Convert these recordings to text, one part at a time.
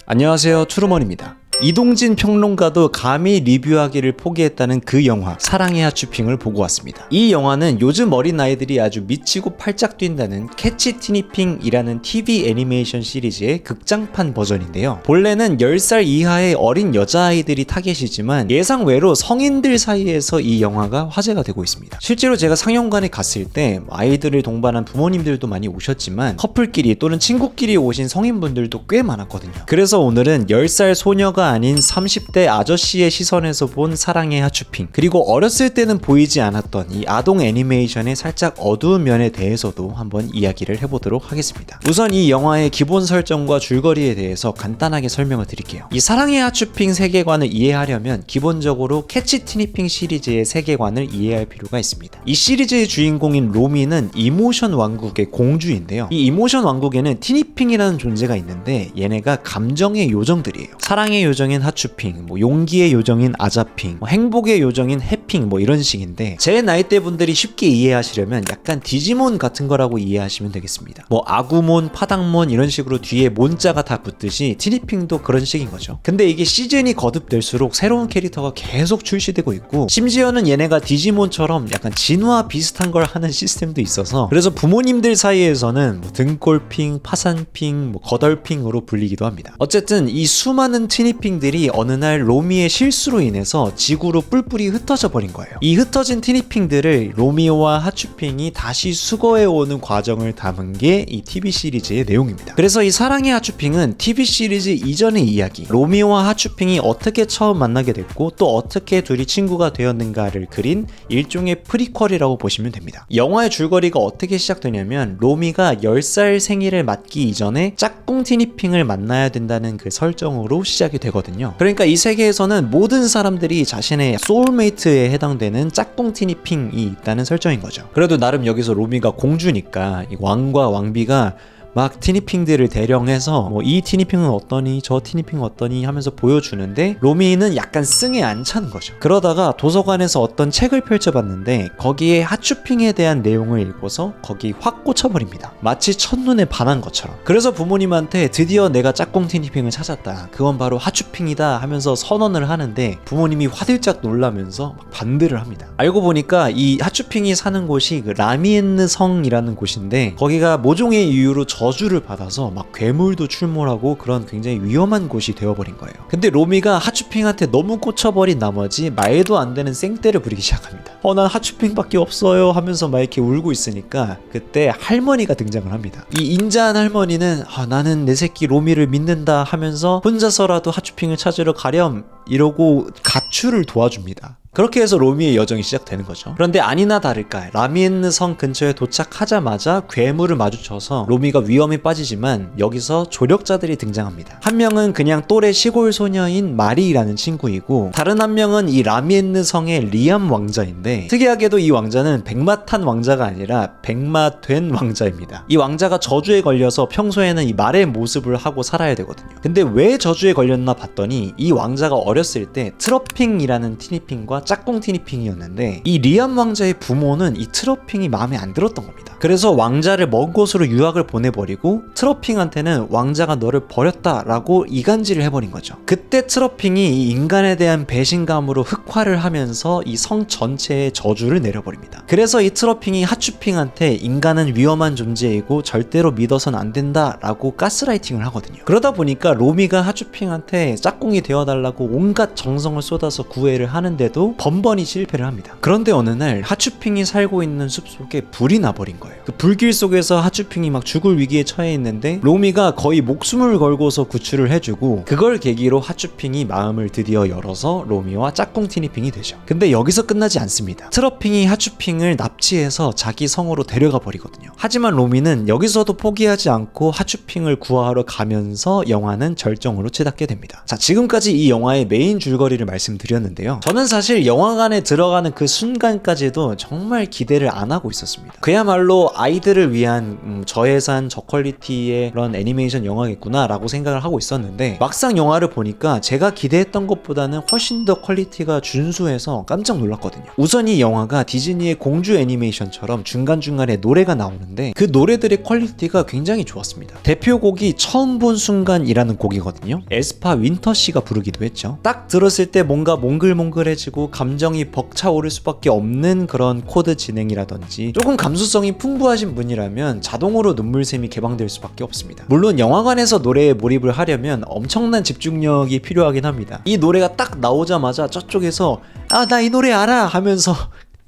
안녕하세요, 투르먼입니다. 이동진 평론가도 감히 리뷰하기를 포기했다는 그 영화 사랑의 하츄핑을 보고 왔습니다. 이 영화는 요즘 어린아이들이 아주 미치고 팔짝 뛴다는 캐치 티니핑이라는 TV 애니메이션 시리즈의 극장판 버전인데요. 본래는 10살 이하의 어린 여자아이들이 타겟이지만 예상외로 성인들 사이에서 이 영화가 화제가 되고 있습니다. 실제로 제가 상영관에 갔을 때 아이들을 동반한 부모님들도 많이 오셨지만 커플끼리 또는 친구끼리 오신 성인분들도 꽤 많았거든요. 그래서 오늘은 10살 소녀가 아닌 30대 아저씨의 시선에서 본 사랑의 하츄핑, 그리고 어렸을 때는 보이지 않았던 이 아동 애니메이션의 살짝 어두운 면에 대해서도 한번 이야기를 해보도록 하겠습니다. 우선 이 영화의 기본 설정과 줄거리에 대해서 간단하게 설명을 드릴게요. 이 사랑의 하츄핑 세계관을 이해하려면 기본적으로 캐치 티니핑 시리즈의 세계관을 이해할 필요가 있습니다. 이 시리즈의 주인공인 로미는 이모션 왕국의 공주인데요. 이 이모션 왕국에는 티니핑이라는 존재가 있는데 얘네가 감정의 요정들이에요. 사랑의 요정인 하츄핑, 용기의 요정인 아자핑, 행복의 요정인 해핑, 이런 식인데 제 나이대 분들이 쉽게 이해하시려면 약간 디지몬 같은 거라고 이해하시면 되겠습니다. 아구몬, 파닥몬 이런 식으로 뒤에 몬자가 다 붙듯이 티니핑도 그런 식인 거죠. 근데 이게 시즌이 거듭될수록 새로운 캐릭터가 계속 출시되고 있고, 심지어는 얘네가 디지몬처럼 약간 진화 비슷한 걸 하는 시스템도 있어서 그래서 부모님들 사이에서는 등골핑, 파산핑, 거덜핑으로 불리기도 합니다. 어쨌든 이 수많은 티니핑들이 어느 날 로미의 실수로 인해서 지구로 뿔뿔이 흩어져 버린 거예요. 이 흩어진 티니핑들을 로미오와 하츄핑이 다시 수거해오는 과정을 담은 게 이 TV 시리즈의 내용입니다. 그래서 이 사랑의 하츄핑은 TV 시리즈 이전의 이야기, 로미오와 하츄핑이 어떻게 처음 만나게 됐고 또 어떻게 둘이 친구가 되었는가를 그린 일종의 프리퀄이라고 보시면 됩니다. 영화의 줄거리가 어떻게 시작되냐면 로미가 10살 생일을 맞기 이전에 짝꿍 티니핑을 만나야 된다는 그 설정으로 시작이 되거든요. 그러니까 이 세계에서는 모든 사람들이 자신의 소울메이트에 해당되는 짝꿍 티니핑이 있다는 설정인 거죠. 그래도 나름 여기서 로미가 공주니까 이 왕과 왕비가 막 티니핑들을 대령해서 이 티니핑은 어떠니 저 티니핑은 어떠니 하면서 보여주는데 로미는 약간 승에 안 차는 거죠. 그러다가 도서관에서 어떤 책을 펼쳐봤는데 거기에 하츄핑에 대한 내용을 읽고서 거기 확 꽂혀버립니다. 마치 첫눈에 반한 것처럼. 그래서 부모님한테 드디어 내가 짝꿍 티니핑을 찾았다, 그건 바로 하츄핑이다 하면서 선언을 하는데 부모님이 화들짝 놀라면서 막 반대를 합니다. 알고 보니까 이 하츄핑이 사는 곳이 그 라미엔느 성이라는 곳인데 거기가 모종의 이유로 저주를 받아서 막 괴물도 출몰하고 그런 굉장히 위험한 곳이 되어버린 거예요. 근데 로미가 하츄핑한테 너무 꽂혀버린 나머지 말도 안 되는 생떼를 부리기 시작합니다. 난 하츄핑밖에 없어요 하면서 막 이렇게 울고 있으니까 그때 할머니가 등장을 합니다. 이 인자한 할머니는 나는 내 새끼 로미를 믿는다 하면서 혼자서라도 하츄핑을 찾으러 가렴 이러고 가출을 도와줍니다. 그렇게 해서 로미의 여정이 시작되는 거죠. 그런데 아니나 다를까 라미엔느 성 근처에 도착하자마자 괴물을 마주쳐서 로미가 위험에 빠지지만 여기서 조력자들이 등장합니다. 한 명은 그냥 또래 시골 소녀인 마리라는 친구이고 다른 한 명은 이 라미엔느 성의 리암 왕자인데 특이하게도 이 왕자는 백마탄 왕자가 아니라 백마된 왕자입니다. 이 왕자가 저주에 걸려서 평소에는 이 말의 모습을 하고 살아야 되거든요. 근데 왜 저주에 걸렸나 봤더니 이 왕자가 어렸을 때 트러핑이라는 티니핑과 짝꿍 티니핑이었는데 이 리암 왕자의 부모는 이 트러핑이 마음에 안 들었던 겁니다. 그래서 왕자를 먼 곳으로 유학을 보내버리고 트러핑한테는 왕자가 너를 버렸다라고 이간질을 해버린 거죠. 그때 트러핑이 이 인간에 대한 배신감으로 흑화를 하면서 이 성 전체에 저주를 내려버립니다. 그래서 이 트러핑이 하츄핑한테 인간은 위험한 존재이고 절대로 믿어선 안 된다라고 가스라이팅을 하거든요. 그러다 보니까 로미가 하츄핑한테 짝꿍이 되어달라고 온갖 정성을 쏟아서 구애를 하는데도 번번이 실패를 합니다. 그런데 어느 날 하츄핑이 살고 있는 숲속에 불이 나버린 거예요. 그 불길 속에서 하츄핑이 막 죽을 위기에 처해 있는데 로미가 거의 목숨을 걸고서 구출을 해주고 그걸 계기로 하츄핑이 마음을 드디어 열어서 로미와 짝꿍 티니핑이 되죠. 근데 여기서 끝나지 않습니다. 트러핑이 하츄핑을 납치해서 자기 성으로 데려가 버리거든요. 하지만 로미는 여기서도 포기하지 않고 하츄핑을 구하러 가면서 영화는 절정으로 치닫게 됩니다. 자, 지금까지 이 영화의 메인 줄거리를 말씀드렸는데요. 저는 사실 사실 영화관에 들어가는 그 순간까지도 정말 기대를 안 하고 있었습니다. 그야말로 아이들을 위한 저예산 저퀄리티의 그런 애니메이션 영화겠구나 라고 생각을 하고 있었는데, 막상 영화를 보니까 제가 기대했던 것보다는 훨씬 더 퀄리티가 준수해서 깜짝 놀랐거든요. 우선 이 영화가 디즈니의 공주 애니메이션처럼 중간중간에 노래가 나오는데 그 노래들의 퀄리티가 굉장히 좋았습니다. 대표곡이 처음 본 순간이라는 곡이거든요. 에스파 윈터 씨가 부르기도 했죠. 딱 들었을 때 뭔가 몽글몽글해지고 감정이 벅차오를 수밖에 없는 그런 코드 진행이라든지, 조금 감수성이 풍부하신 분이라면 자동으로 눈물샘이 개방될 수밖에 없습니다. 물론 영화관에서 노래에 몰입을 하려면 엄청난 집중력이 필요하긴 합니다. 이 노래가 딱 나오자마자 저쪽에서 아, 나 이 노래 알아 하면서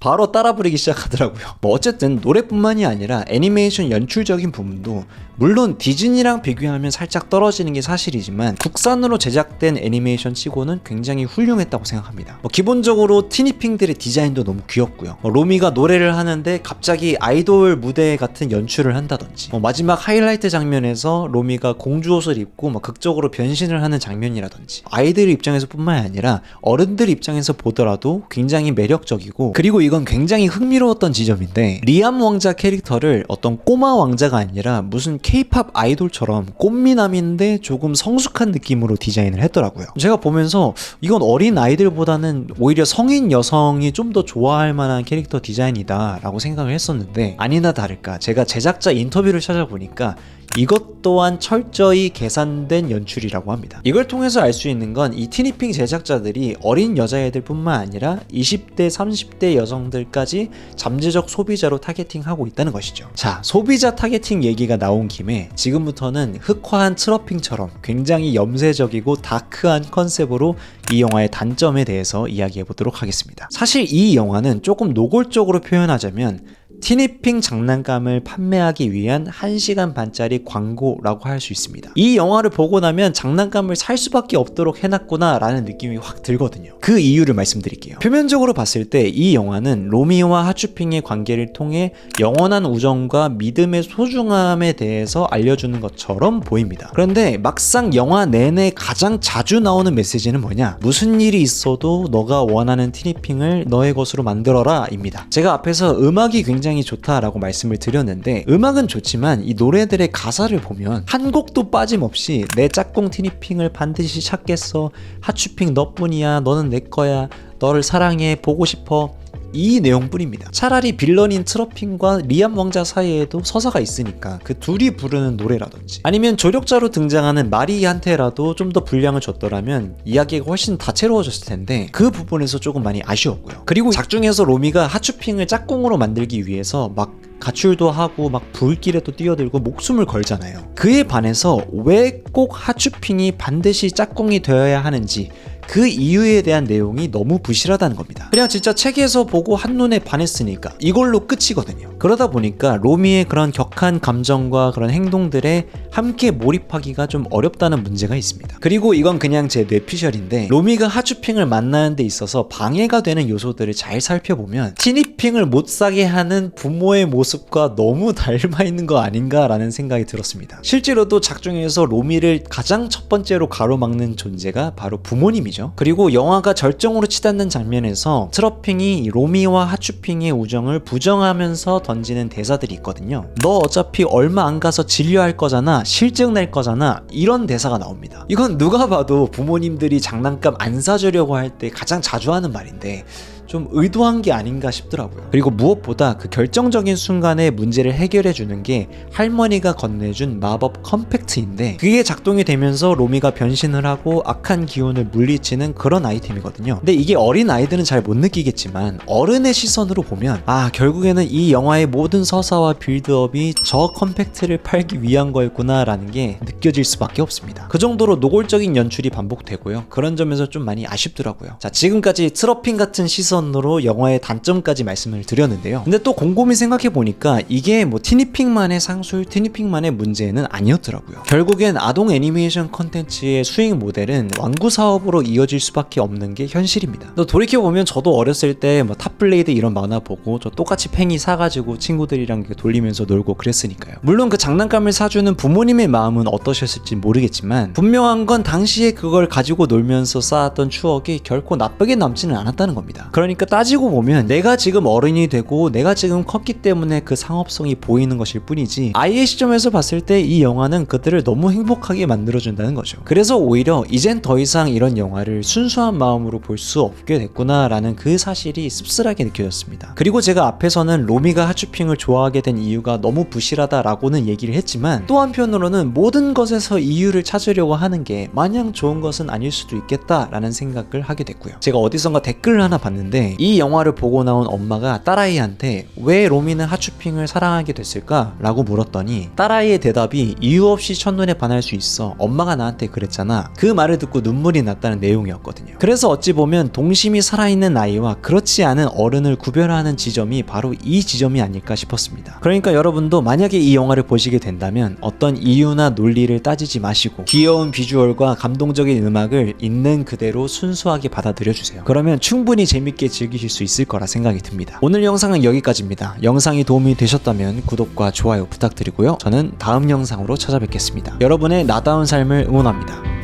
바로 따라 부르기 시작하더라고요. 어쨌든 노래뿐만이 아니라 애니메이션 연출적인 부분도 물론 디즈니랑 비교하면 살짝 떨어지는 게 사실이지만 국산으로 제작된 애니메이션 치고는 굉장히 훌륭했다고 생각합니다. 기본적으로 티니핑들의 디자인도 너무 귀엽고요. 로미가 노래를 하는데 갑자기 아이돌 무대 같은 연출을 한다든지, 마지막 하이라이트 장면에서 로미가 공주 옷을 입고 극적으로 변신을 하는 장면이라든지, 아이들 입장에서 뿐만이 아니라 어른들 입장에서 보더라도 굉장히 매력적이고, 그리고 이건 굉장히 흥미로웠던 지점인데, 리암 왕자 캐릭터를 어떤 꼬마 왕자가 아니라 무슨 K-팝 아이돌처럼 꽃미남인데 조금 성숙한 느낌으로 디자인을 했더라고요. 제가 보면서 이건 어린 아이들보다는 오히려 성인 여성이 좀 더 좋아할 만한 캐릭터 디자인이다 라고 생각을 했었는데, 아니나 다를까 제가 제작자 인터뷰를 찾아보니까 이것 또한 철저히 계산된 연출이라고 합니다. 이걸 통해서 알 수 있는 건 이 티니핑 제작자들이 어린 여자애들 뿐만 아니라 20대, 30대 여성들까지 잠재적 소비자로 타겟팅하고 있다는 것이죠. 자, 소비자 타겟팅 얘기가 나온 김에 지금부터는 흑화한 트러핑처럼 굉장히 염세적이고 다크한 컨셉으로 이 영화의 단점에 대해서 이야기해 보도록 하겠습니다. 사실 이 영화는 조금 노골적으로 표현하자면 티니핑 장난감을 판매하기 위한 1시간 반짜리 광고라고 할 수 있습니다. 이 영화를 보고 나면 장난감을 살 수밖에 없도록 해놨구나 라는 느낌이 확 들거든요. 그 이유를 말씀드릴게요. 표면적으로 봤을 때 이 영화는 로미와 하츄핑의 관계를 통해 영원한 우정과 믿음의 소중함에 대해서 알려주는 것처럼 보입니다. 그런데 막상 영화 내내 가장 자주 나오는 메시지는 뭐냐? 무슨 일이 있어도 너가 원하는 티니핑을 너의 것으로 만들어라 입니다. 제가 앞에서 음악이 굉장히 좋다라고 말씀을 드렸는데, 음악은 좋지만 이 노래들의 가사를 보면 한 곡도 빠짐없이 내 짝꿍 티니핑을 반드시 찾겠어, 하츄핑 너뿐이야, 너는 내 거야, 너를 사랑해, 보고 싶어, 이 내용뿐입니다. 차라리 빌런인 트러핑과 리암 왕자 사이에도 서사가 있으니까 그 둘이 부르는 노래라든지, 아니면 조력자로 등장하는 마리한테라도 좀 더 분량을 줬더라면 이야기가 훨씬 다채로워졌을 텐데 그 부분에서 조금 많이 아쉬웠고요. 그리고 작중에서 로미가 하츄핑을 짝꿍으로 만들기 위해서 막 가출도 하고 막 불길에도 뛰어들고 목숨을 걸잖아요. 그에 반해서 왜 꼭 하츄핑이 반드시 짝꿍이 되어야 하는지, 그 이유에 대한 내용이 너무 부실하다는 겁니다. 그냥 진짜 책에서 보고 한눈에 반했으니까 이걸로 끝이거든요. 그러다 보니까 로미의 그런 격한 감정과 그런 행동들에 함께 몰입하기가 좀 어렵다는 문제가 있습니다. 그리고 이건 그냥 제 뇌피셜인데, 로미가 하츄핑을 만나는 데 있어서 방해가 되는 요소들을 잘 살펴보면 티니핑을 못 사게 하는 부모의 모습과 너무 닮아 있는 거 아닌가라는 생각이 들었습니다. 실제로도 작중에서 로미를 가장 첫 번째로 가로막는 존재가 바로 부모님이죠. 그리고 영화가 절정으로 치닫는 장면에서 트러핑이 로미와 하츄핑의 우정을 부정하면서 던지는 대사들이 있거든요. 너 어차피 얼마 안 가서 진료할 거잖아, 실증 낼 거잖아, 이런 대사가 나옵니다. 이건 누가 봐도 부모님들이 장난감 안 사주려고 할 때 가장 자주 하는 말인데 좀 의도한 게 아닌가 싶더라고요. 그리고 무엇보다 그 결정적인 순간에 문제를 해결해 주는 게 할머니가 건네준 마법 컴팩트인데, 그게 작동이 되면서 로미가 변신을 하고 악한 기운을 물리치는 그런 아이템이거든요. 근데 이게 어린 아이들은 잘 못 느끼겠지만 어른의 시선으로 보면 결국에는 이 영화의 모든 서사와 빌드업이 저 컴팩트를 팔기 위한 거였구나 라는 게 느껴질 수밖에 없습니다. 그 정도로 노골적인 연출이 반복되고요. 그런 점에서 좀 많이 아쉽더라고요. 자, 지금까지 트러핑 같은 시선 연장선으로 영화의 단점까지 말씀을 드렸는데요. 근데 또 곰곰이 생각해보니까 이게 뭐 티니핑만의 상술, 티니핑만의 문제는 아니었더라고요. 결국엔 아동 애니메이션 컨텐츠의 수익 모델은 완구 사업으로 이어질 수밖에 없는 게 현실입니다. 또 돌이켜보면 저도 어렸을 때 뭐 탑블레이드 이런 만화 보고 저 똑같이 팽이 사가지고 친구들이랑 돌리면서 놀고 그랬으니까요. 물론 그 장난감을 사주는 부모님의 마음은 어떠셨을지 모르겠지만 분명한 건 당시에 그걸 가지고 놀면서 쌓았던 추억이 결코 나쁘게 남지는 않았다는 겁니다. 그러니까 따지고 보면 내가 지금 어른이 되고 내가 지금 컸기 때문에 그 상업성이 보이는 것일 뿐이지 아이의 시점에서 봤을 때 이 영화는 그들을 너무 행복하게 만들어준다는 거죠. 그래서 오히려 이젠 더 이상 이런 영화를 순수한 마음으로 볼 수 없게 됐구나 라는 그 사실이 씁쓸하게 느껴졌습니다. 그리고 제가 앞에서는 로미가 하츄핑을 좋아하게 된 이유가 너무 부실하다 라고는 얘기를 했지만 또 한편으로는 모든 것에서 이유를 찾으려고 하는 게 마냥 좋은 것은 아닐 수도 있겠다 라는 생각을 하게 됐고요. 제가 어디선가 댓글을 하나 봤는데 이 영화를 보고 나온 엄마가 딸아이한테 왜 로미는 하츄핑을 사랑하게 됐을까? 라고 물었더니 딸아이의 대답이 이유 없이 첫눈에 반할 수 있어. 엄마가 나한테 그랬잖아. 그 말을 듣고 눈물이 났다는 내용이었거든요. 그래서 어찌 보면 동심이 살아있는 아이와 그렇지 않은 어른을 구별하는 지점이 바로 이 지점이 아닐까 싶었습니다. 그러니까 여러분도 만약에 이 영화를 보시게 된다면 어떤 이유나 논리를 따지지 마시고 귀여운 비주얼과 감동적인 음악을 있는 그대로 순수하게 받아들여주세요. 그러면 충분히 재밌게 즐기실 수 있을 거라 생각이 듭니다. 오늘 영상은 여기까지입니다. 영상이 도움이 되셨다면 구독과 좋아요 부탁드리고요. 저는 다음 영상으로 찾아뵙겠습니다. 여러분의 나다운 삶을 응원합니다.